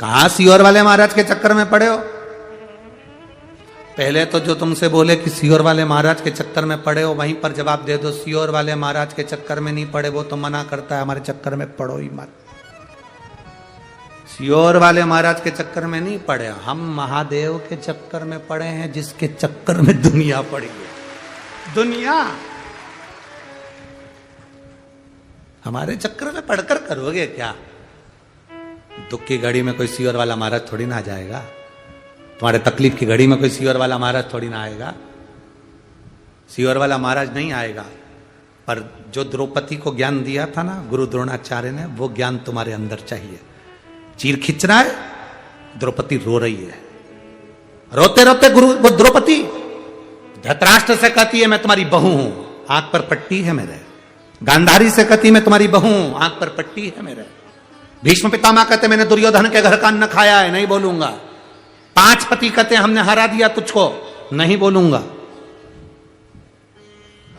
कहां सियोर वाले महाराज के चक्कर में पड़े हो? पहले तो जो तुमसे बोले कि सियोर वाले महाराज के चक्कर में पड़े हो, वहीं पर जवाब दे दो सियोर वाले महाराज के चक्कर में नहीं पड़े, वो तो मना करता है हमारे चक्कर में पड़ो ही मत। सियोर वाले महाराज के चक्कर में नहीं पड़े, हम महादेव के चक्कर में पड़े हैं, जिसके चक्कर में दुनिया पड़ी है। दुनिया हमारे चक्कर में पढ़कर करोगे क्या? दुख की घड़ी में कोई सियोर वाला महाराज थोड़ी ना आ जाएगा, तुम्हारे तकलीफ की घड़ी में कोई सियोर वाला महाराज थोड़ी ना आएगा। सियोर वाला महाराज नहीं आएगा, पर जो द्रौपदी को ज्ञान दिया था ना गुरु द्रोणाचार्य ने, वो ज्ञान तुम्हारे अंदर चाहिए। चीर खींच रहा है, द्रौपदी रो रही है, रोते रोते गुरु द्रौपदी धृतराष्ट्र से कहती है मैं तुम्हारी बहू हूं, आंख पर पट्टी है मेरे। गांधारी से कहती मैं तुम्हारी बहू हूं, आंख पर पट्टी है मेरे। भीष्म पितामह कहते मैंने दुर्योधन के घर का अन्न खाया है, नहीं बोलूंगा। 5 पति कहते हमने हरा दिया तुझको, नहीं बोलूंगा।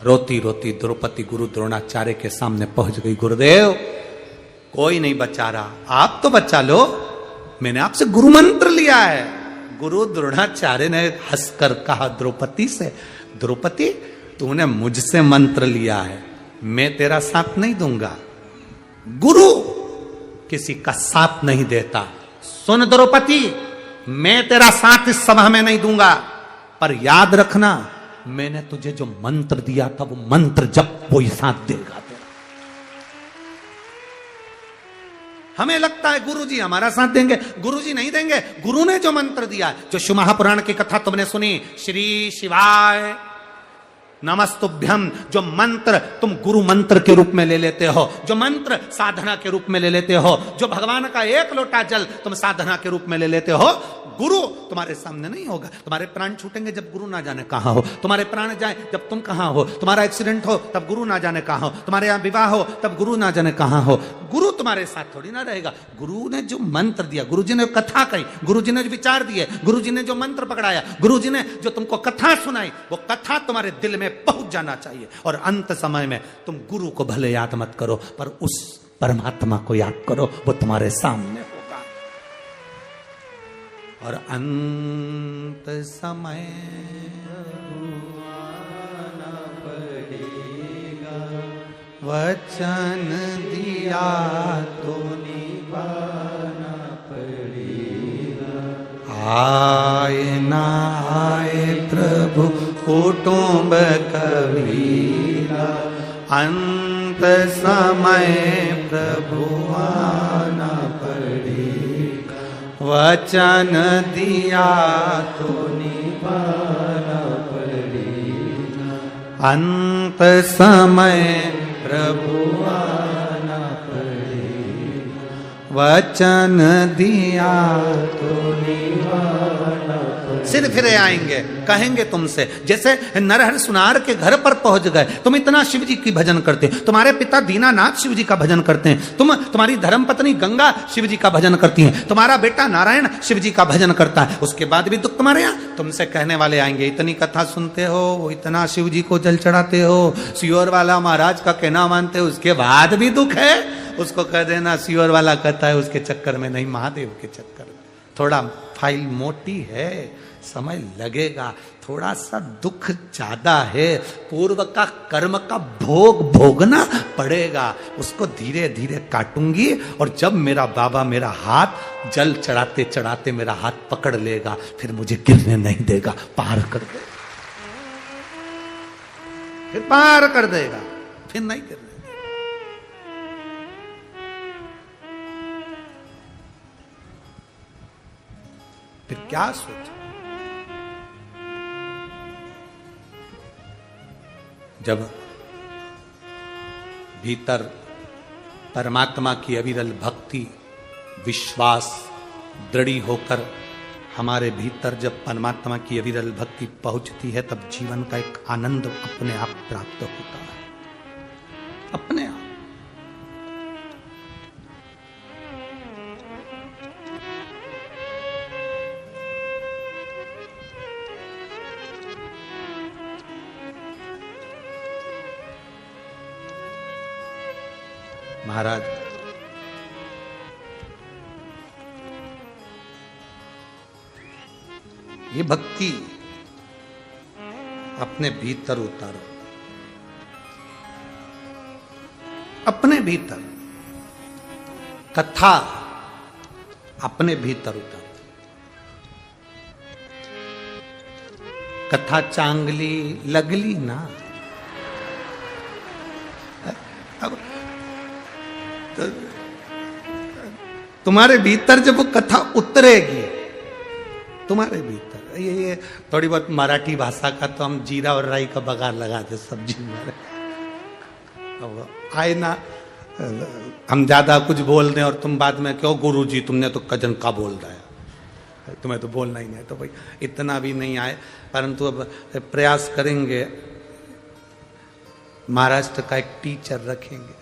रोती रोती द्रौपदी गुरु द्रोणाचार्य के सामने पहुंच गई। गुरुदेव कोई नहीं बचा रहा, आप तो बचा लो, मैंने आपसे गुरु मंत्र लिया है। गुरु द्रोणाचार्य ने हंसकर कहा द्रौपदी से, द्रौपदी तूने मुझसे मंत्र लिया है, मैं तेरा साथ नहीं दूंगा। गुरु किसी का साथ नहीं देता। सुन द्रौपदी, मैं तेरा साथ इस सभा में नहीं दूंगा, पर याद रखना मैंने तुझे जो मंत्र दिया था वो मंत्र जब कोई साथ देगा तेरा। हमें लगता है गुरुजी हमारा साथ देंगे, गुरुजी नहीं देंगे। गुरु ने जो मंत्र दिया, जो शिव महापुराण की कथा तुमने सुनी, श्री शिवाय नमस्तुभ्यम, जो मंत्र तुम गुरु मंत्र के रूप में ले लेते हो, जो मंत्र साधना के रूप में ले लेते हो, जो भगवान का 1 लोटा जल तुम साधना के रूप में ले लेते हो, गुरु तुम्हारे सामने नहीं होगा। तुम्हारे प्राण छूटेंगे जब गुरु ना जाने कहां हो, तुम्हारे प्राण जाए जब तुम कहां हो, तुम्हारा एक्सीडेंट हो तब गुरु ना जाने कहां हो, तुम्हारे यहां विवाह हो तब गुरु ना जाने कहां हो। गुरु तुम्हारे साथ थोड़ी ना रहेगा। गुरु ने जो मंत्र दिया, गुरु जी ने कथा कही, गुरु जी ने जो विचार दिए, गुरु जी ने जो मंत्र पकड़ाया, गुरु जी ने जो तुमको कथा सुनाई, वो कथा तुम्हारे दिल में पहुंच जाना चाहिए। और अंत समय में तुम गुरु को भले याद मत करो, पर उस परमात्मा को याद करो, वो तुम्हारे सामने होगा। और अंत समय वचन दिया तो निभाना पड़ेगा। आए ना आए प्रभु कुटुंब कबीरा, अंत समय प्रभु आना पड़ेगा। वचन दिया तो निभाना पड़ेगा, अंत समय प्रभु आना पड़ेगा। वचन दिया तो निभाना पड़ेगा। सिर फिरे आएंगे, कहेंगे तुमसे, जैसे नरहर सुनार के घर पर पहुंच गए। तुम इतना शिव जी की भजन करते हैं, तुम्हारे पिता दीनानाथ शिव जी का भजन करते हैं, तुम्हारी धर्मपत्नी गंगा शिव जी का भजन करती है, तुम्हारा बेटा नारायण शिव जी का भजन करता है, उसके बाद भी दुख तुम्हारे यहाँ। तुमसे कहने वाले आएंगे इतनी कथा सुनते हो, इतना शिव जी को जल चढ़ाते हो, सियोर वाला महाराज का कहना मानते हो, उसके बाद भी दुख है। उसको कह देना सियोर वाला कहता है उसके चक्कर में नहीं, महादेव के चक्कर में। थोड़ा फाइल मोटी है, समय लगेगा, थोड़ा सा दुख ज्यादा है, पूर्व का कर्म का भोग भोगना पड़ेगा, उसको धीरे धीरे काटूंगी। और जब मेरा बाबा मेरा हाथ जल चढ़ाते चढ़ाते मेरा हाथ पकड़ लेगा, फिर मुझे गिरने नहीं देगा, पार कर देगा, फिर पार कर देगा, फिर नहीं गिरने। फिर क्या सोचा? जब भीतर परमात्मा की अविरल भक्ति विश्वास दृढ़ होकर हमारे भीतर जब परमात्मा की अविरल भक्ति पहुंचती है, तब जीवन का एक आनंद अपने आप प्राप्त होता है, अपने आप। महाराज ये भक्ति अपने भीतर उतारो, अपने भीतर कथा अपने भीतर उतारो। कथा चांगली लगली ना, अब तुम्हारे भीतर जब वो कथा उतरेगी तुम्हारे भीतर, ये थोड़ी बहुत मराठी भाषा का तो हम जीरा और राई का बघार लगाते सब्जी में, अब आए ना हम ज्यादा कुछ बोल दें और तुम बाद में क्यों गुरुजी तुमने तो कजन का बोल दिया, तुम्हें तो बोलना ही नहीं, तो भाई इतना भी नहीं आए, परंतु अब प्रयास करेंगे। महाराष्ट्र का एक टीचर रखेंगे,